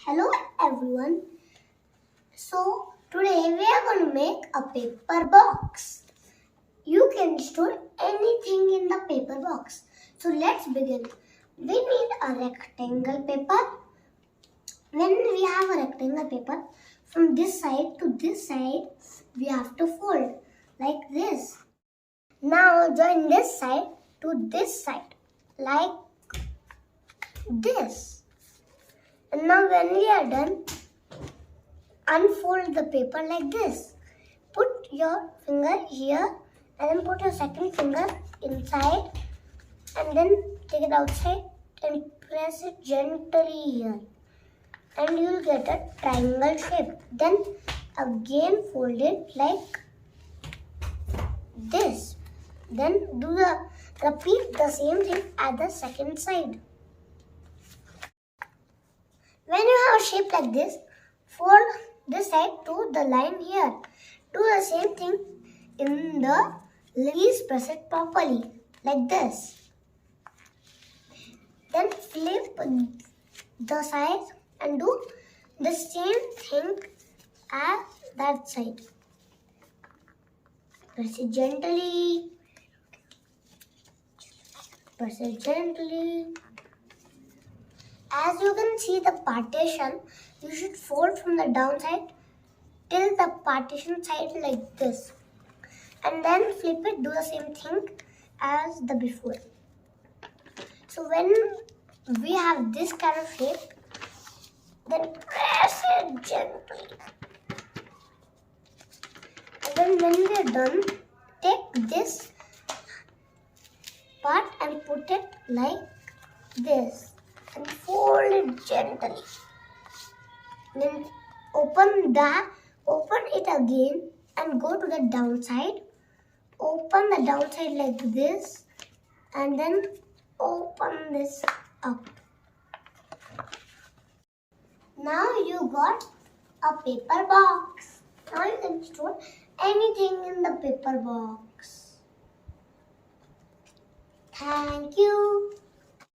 Hello everyone. So today we are going to make a paper box. You can store anything in the paper box. So let's begin. We need a rectangle paper. When we have a rectangle paper, from this side to this side, we have to fold like this. Now join this side to this side like this. And now when we are done, unfold the paper like this. Put your finger here and then put your second finger inside and then take it outside and press it gently here. And you will get a triangle shape. Then again fold it like this. Then repeat the same thing at the second side. When you have a shape like this, fold this side to the line here. Do the same thing in the leaves, press it properly like this. Then flip the sides and do the same thing as that side. Press it gently. Press it gently. As you can see the partition, you should fold from the downside till the partition side like this. And then flip it, do the same thing as the before. So when we have this kind of shape, then press it gently. And then when we are done, take this part and put it like this. And fold it gently. Then open it again and go to the downside. Open the downside like this and then open this up. Now you got a paper box. Now you can store anything in the paper box. Thank you.